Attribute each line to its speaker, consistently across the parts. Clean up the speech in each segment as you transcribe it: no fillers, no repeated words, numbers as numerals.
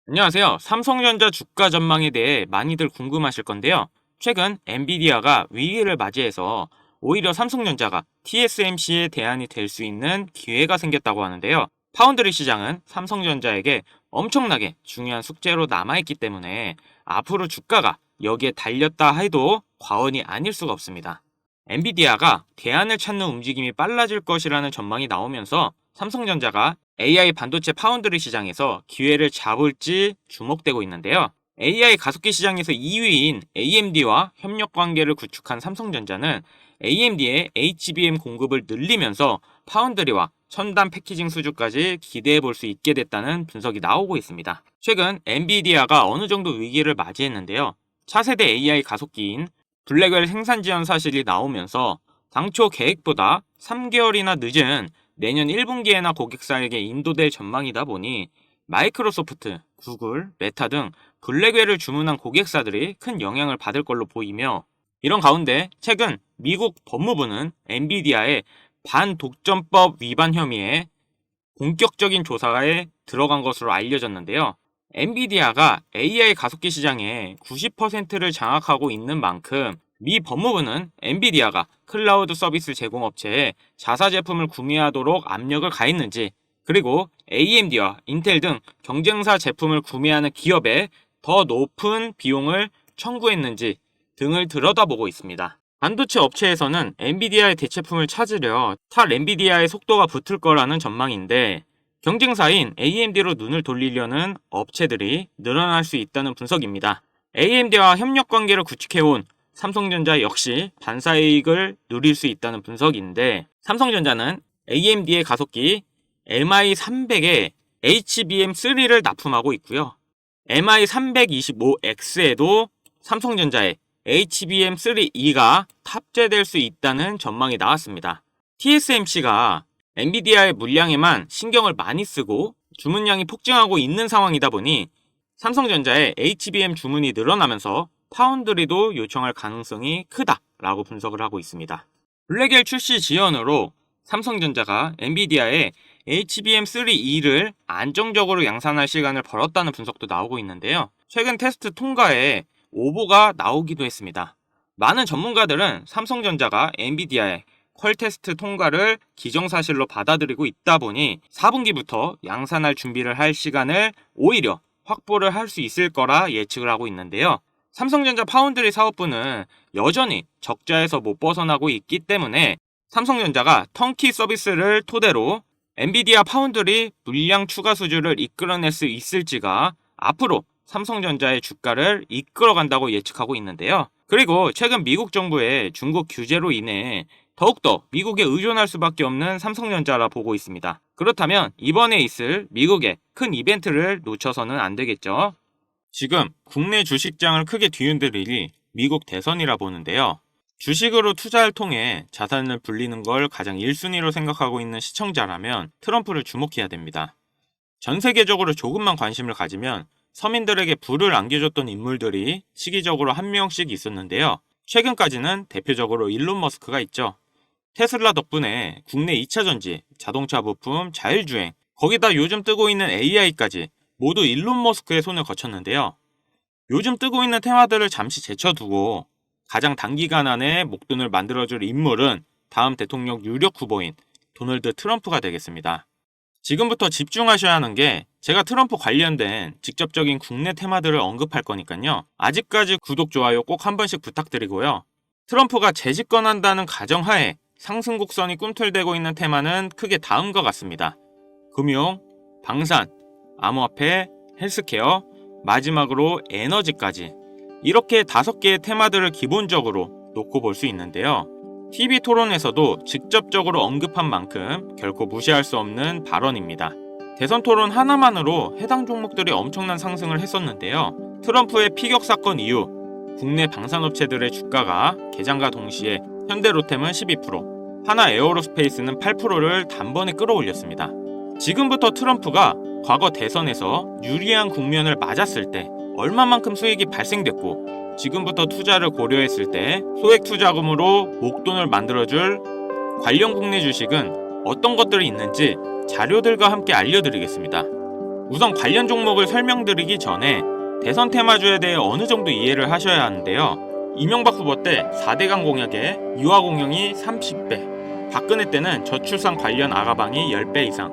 Speaker 1: 안녕하세요. 삼성전자 주가 전망에 대해 많이들 궁금하실 건데요. 최근 엔비디아가 위기를 맞이해서 오히려 삼성전자가 TSMC의 대안이 될 수 있는 기회가 생겼다고 하는데요. 파운드리 시장은 삼성전자에게 엄청나게 중요한 숙제로 남아있기 때문에 앞으로 주가가 여기에 달렸다 해도 과언이 아닐 수가 없습니다. 엔비디아가 대안을 찾는 움직임이 빨라질 것이라는 전망이 나오면서 삼성전자가 AI 반도체 파운드리 시장에서 기회를 잡을지 주목되고 있는데요. AI 가속기 시장에서 2위인 AMD와 협력 관계를 구축한 삼성전자는 AMD의 HBM 공급을 늘리면서 파운드리와 첨단 패키징 수주까지 기대해 볼 수 있게 됐다는 분석이 나오고 있습니다. 최근 엔비디아가 어느 정도 위기를 맞이했는데요. 차세대 AI 가속기인 블랙웰 생산 지연 사실이 나오면서 당초 계획보다 3개월이나 늦은 내년 1분기에나 고객사에게 인도될 전망이다 보니 마이크로소프트, 구글, 메타 등 블랙웰을 주문한 고객사들이 큰 영향을 받을 걸로 보이며, 이런 가운데 최근 미국 법무부는 엔비디아의 반독점법 위반 혐의에 본격적인 조사에 들어간 것으로 알려졌는데요. 엔비디아가 AI 가속기 시장의 90%를 장악하고 있는 만큼 미 법무부는 엔비디아가 클라우드 서비스 제공업체에 자사 제품을 구매하도록 압력을 가했는지, 그리고 AMD와 인텔 등 경쟁사 제품을 구매하는 기업에 더 높은 비용을 청구했는지 등을 들여다보고 있습니다. 반도체 업체에서는 엔비디아의 대체품을 찾으려 탈 엔비디아의 속도가 붙을 거라는 전망인데, 경쟁사인 AMD로 눈을 돌리려는 업체들이 늘어날 수 있다는 분석입니다. AMD와 협력 관계를 구축해온 삼성전자 역시 반사이익을 누릴 수 있다는 분석인데, 삼성전자는 AMD의 가속기 MI300에 HBM3를 납품하고 있고요. MI325X에도 삼성전자의 HBM3E가 탑재될 수 있다는 전망이 나왔습니다. TSMC가 엔비디아의 물량에만 신경을 많이 쓰고 주문량이 폭증하고 있는 상황이다 보니 삼성전자의 HBM 주문이 늘어나면서 파운드리도 요청할 가능성이 크다라고 분석을 하고 있습니다. 블랙웰 출시 지연으로 삼성전자가 엔비디아의 HBM3E를 안정적으로 양산할 시간을 벌었다는 분석도 나오고 있는데요. 최근 테스트 통과에 오보가 나오기도 했습니다. 많은 전문가들은 삼성전자가 엔비디아의 퀄 테스트 통과를 기정사실로 받아들이고 있다 보니 4분기부터 양산할 준비를 할 시간을 오히려 확보를 할 수 있을 거라 예측을 하고 있는데요. 삼성전자 파운드리 사업부는 여전히 적자에서 못 벗어나고 있기 때문에 삼성전자가 턴키 서비스를 토대로 엔비디아 파운드리 물량 추가 수주를 이끌어낼 수 있을지가 앞으로 삼성전자의 주가를 이끌어간다고 예측하고 있는데요. 그리고 최근 미국 정부의 중국 규제로 인해 더욱더 미국에 의존할 수밖에 없는 삼성전자라 보고 있습니다. 그렇다면 이번에 있을 미국의 큰 이벤트를 놓쳐서는 안 되겠죠. 지금 국내 주식장을 크게 뒤흔들 일이 미국 대선이라 보는데요. 주식으로 투자를 통해 자산을 불리는 걸 가장 1순위로 생각하고 있는 시청자라면 트럼프를 주목해야 됩니다. 전 세계적으로 조금만 관심을 가지면 서민들에게 부를 안겨줬던 인물들이 시기적으로 한 명씩 있었는데요. 최근까지는 대표적으로 일론 머스크가 있죠. 테슬라 덕분에 국내 2차전지, 자동차 부품, 자율주행, 거기다 요즘 뜨고 있는 AI까지 모두 일론 머스크의 손을 거쳤는데요. 요즘 뜨고 있는 테마들을 잠시 제쳐두고 가장 단기간 안에 목돈을 만들어줄 인물은 다음 대통령 유력 후보인 도널드 트럼프가 되겠습니다. 지금부터 집중하셔야 하는 게, 제가 트럼프 관련된 직접적인 국내 테마들을 언급할 거니까요. 아직까지 구독, 좋아요 꼭 한 번씩 부탁드리고요. 트럼프가 재집권한다는 가정하에 상승 곡선이 꿈틀대고 있는 테마는 크게 다음과 같습니다. 금융, 방산, 암호화폐, 헬스케어, 마지막으로 에너지까지, 이렇게 5개의 테마들을 기본적으로 놓고 볼 수 있는데요. TV 토론에서도 직접적으로 언급한 만큼 결코 무시할 수 없는 발언입니다. 대선 토론 하나만으로 해당 종목들이 엄청난 상승을 했었는데요. 트럼프의 피격 사건 이후 국내 방산업체들의 주가가 개장과 동시에 현대로템은 12%, 하나 에어로스페이스는 8%를 단번에 끌어올렸습니다. 지금부터 트럼프가 과거 대선에서 유리한 국면을 맞았을 때 얼마만큼 수익이 발생됐고, 지금부터 투자를 고려했을 때 소액 투자금으로 목돈을 만들어줄 관련 국내 주식은 어떤 것들이 있는지 자료들과 함께 알려드리겠습니다. 우선 관련 종목을 설명드리기 전에 대선 테마주에 대해 어느 정도 이해를 하셔야 하는데요. 이명박 후보 때 4대강 공약에 유아 공영이 30배, 박근혜 때는 저출산 관련 아가방이 10배 이상,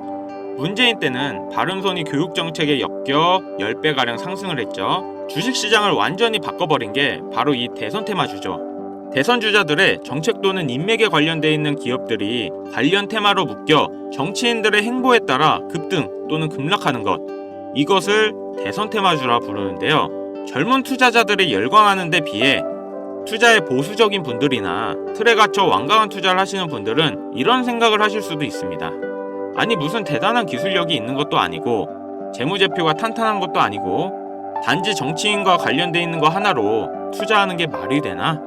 Speaker 1: 문재인 때는 바른손이 교육정책에 엮여 10배가량 상승을 했죠. 주식시장을 완전히 바꿔버린 게 바로 이 대선 테마주죠. 대선 주자들의 정책 또는 인맥에 관련돼 있는 기업들이 관련 테마로 묶여 정치인들의 행보에 따라 급등 또는 급락하는 것, 이것을 대선 테마주라 부르는데요. 젊은 투자자들이 열광하는 데 비해 투자에 보수적인 분들이나 틀에 갇혀 완강한 투자를 하시는 분들은 이런 생각을 하실 수도 있습니다. 아니, 무슨 대단한 기술력이 있는 것도 아니고 재무제표가 탄탄한 것도 아니고 단지 정치인과 관련돼 있는 거 하나로 투자하는 게 말이 되나?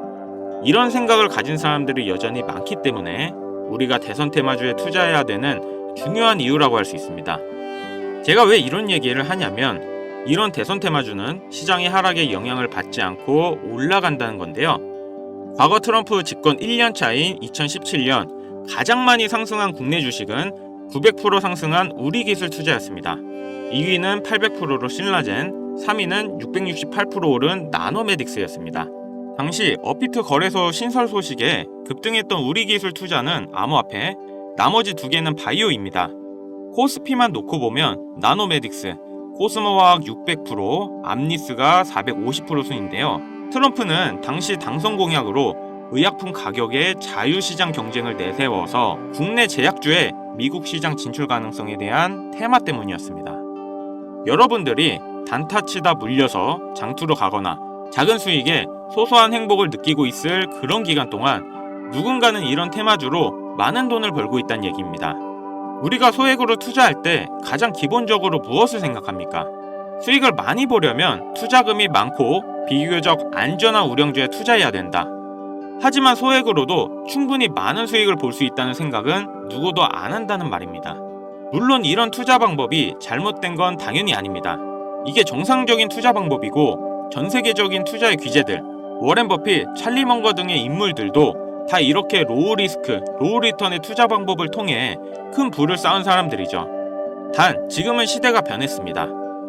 Speaker 1: 이런 생각을 가진 사람들이 여전히 많기 때문에 우리가 대선 테마주에 투자해야 되는 중요한 이유라고 할 수 있습니다. 제가 왜 이런 얘기를 하냐면, 이런 대선 테마주는 시장의 하락에 영향을 받지 않고 올라간다는 건데요. 과거 트럼프 집권 1년 차인 2017년 가장 많이 상승한 국내 주식은 900% 상승한 우리기술 투자였습니다. 2위는 800%로 신라젠, 3위는 668% 오른 나노메딕스였습니다. 당시 업비트 거래소 신설 소식에 급등했던 우리기술 투자는 암호화폐, 나머지 두 개는 바이오입니다. 코스피만 놓고 보면 나노메딕스, 코스모화학 600%, 암리스가 450% 순인데요. 트럼프는 당시 당선 공약으로 의약품 가격의 자유시장 경쟁을 내세워서 국내 제약주의 미국 시장 진출 가능성에 대한 테마 때문이었습니다. 여러분들이 단타치다 물려서 장투로 가거나 작은 수익에 소소한 행복을 느끼고 있을 그런 기간 동안 누군가는 이런 테마주로 많은 돈을 벌고 있다는 얘기입니다. 우리가 소액으로 투자할 때 가장 기본적으로 무엇을 생각합니까? 수익을 많이 보려면 투자금이 많고 비교적 안전한 우량주에 투자해야 된다. 하지만 소액으로도 충분히 많은 수익을 볼 수 있다는 생각은 누구도 안 한다는 말입니다. 물론 이런 투자 방법이 잘못된 건 당연히 아닙니다. 이게 정상적인 투자 방법이고, 전 세계적인 투자의 귀재들, 워렌 버핏, 찰리 먼거 등의 인물들도 다 이렇게 로우 리스크, 로우 리턴의 투자 방법을 통해 큰 부를 쌓은 사람들이죠. 단 지금은 시대가 변했습니다.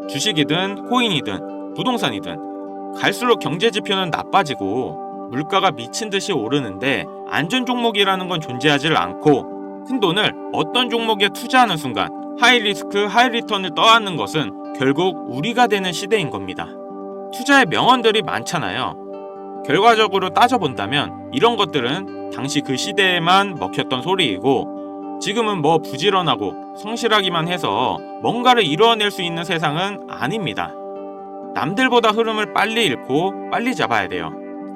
Speaker 1: 주식이든 코인이든 부동산이든 갈수록 경제 지표는 나빠지고 물가가 미친 듯이 오르는데 안전 종목이라는 건 존재하지 않고 큰 돈을 어떤 종목에 투자하는 순간 하이 리스크, 하이 리턴을 떠안는 것은 결국 우리가 되는 시대인 겁니다. 투자의 명언들이 많잖아요. 결과적으로 따져본다면 이런 것들은 당시 그 시대에만 먹혔던 소리이고, 지금은 뭐 부지런하고 성실하기만 해서 뭔가를 이루어낼 수 있는 세상은 아닙니다. 남들보다 흐름을 빨리 읽고 빨리 잡아야 돼요.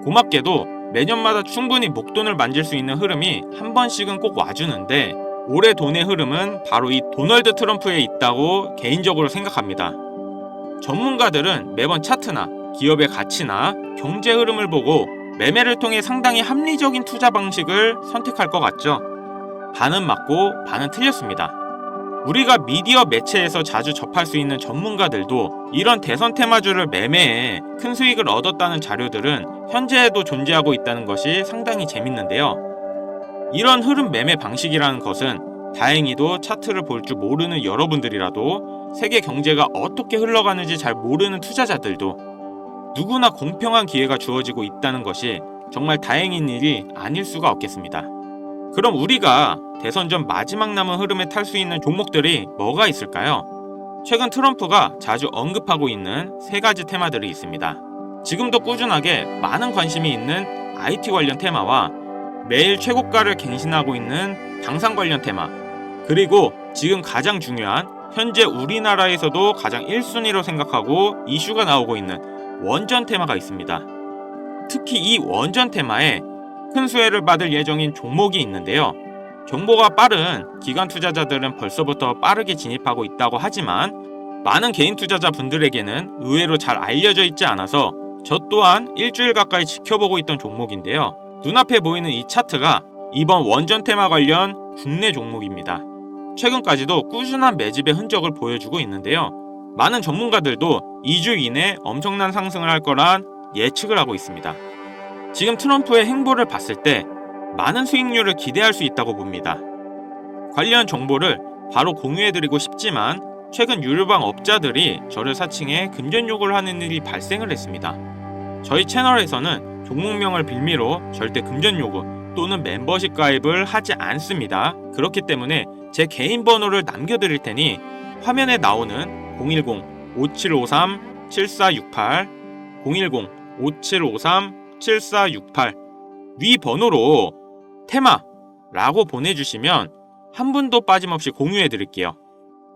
Speaker 1: 고맙게도 매년마다 충분히 목돈을 만질 수 있는 흐름이 한 번씩은 꼭 와주는데, 올해 돈의 흐름은 바로 이 도널드 트럼프에 있다고 개인적으로 생각합니다. 전문가들은 매번 차트나 기업의 가치나 경제 흐름을 보고 매매를 통해 상당히 합리적인 투자 방식을 선택할 것 같죠. 반은 맞고 반은 틀렸습니다. 우리가 미디어 매체에서 자주 접할 수 있는 전문가들도 이런 대선 테마주를 매매해 큰 수익을 얻었다는 자료들은 현재에도 존재하고 있다는 것이 상당히 재밌는데요. 이런 흐름 매매 방식이라는 것은 다행히도 차트를 볼 줄 모르는 여러분들이라도 세계 경제가 어떻게 흘러가는지 잘 모르는 투자자들도 누구나 공평한 기회가 주어지고 있다는 것이 정말 다행인 일이 아닐 수가 없겠습니다. 그럼 우리가 대선 전 마지막 남은 흐름에 탈 수 있는 종목들이 뭐가 있을까요? 최근 트럼프가 자주 언급하고 있는 세 가지 테마들이 있습니다. 지금도 꾸준하게 많은 관심이 있는 IT 관련 테마와 매일 최고가를 갱신하고 있는 당산 관련 테마, 그리고 지금 가장 중요한 현재 우리나라에서도 가장 1순위로 생각하고 이슈가 나오고 있는 원전 테마가 있습니다. 특히 이 원전 테마에 큰 수혜를 받을 예정인 종목이 있는데요. 정보가 빠른 기관 투자자들은 벌써부터 빠르게 진입하고 있다고 하지만 많은 개인 투자자분들에게는 의외로 잘 알려져 있지 않아서 저 또한 일주일 가까이 지켜보고 있던 종목인데요. 눈앞에 보이는 이 차트가 이번 원전 테마 관련 국내 종목입니다. 최근까지도 꾸준한 매집의 흔적을 보여주고 있는데요. 많은 전문가들도 2주 이내 엄청난 상승을 할 거란 예측을 하고 있습니다. 지금 트럼프의 행보를 봤을 때 많은 수익률을 기대할 수 있다고 봅니다. 관련 정보를 바로 공유해드리고 싶지만 최근 유료방 업자들이 저를 사칭해 금전 요구를 하는 일이 발생을 했습니다. 저희 채널에서는 종목명을 빌미로 절대 금전 요구 또는 멤버십 가입을 하지 않습니다. 그렇기 때문에 제 개인 번호를 남겨드릴 테니 화면에 나오는 010-5753-7468 010-5753-7468 위 번호로 테마라고 보내주시면 한 분도 빠짐없이 공유해드릴게요.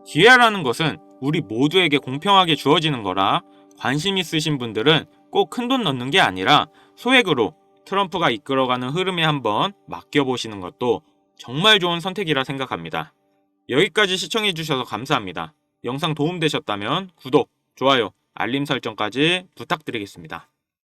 Speaker 1: 기회라는 것은 우리 모두에게 공평하게 주어지는 거라 관심 있으신 분들은 꼭 큰돈 넣는 게 아니라 소액으로 트럼프가 이끌어가는 흐름에 한번 맡겨보시는 것도 정말 좋은 선택이라 생각합니다. 여기까지 시청해주셔서 감사합니다. 영상 도움되셨다면 구독, 좋아요, 알림 설정까지 부탁드리겠습니다.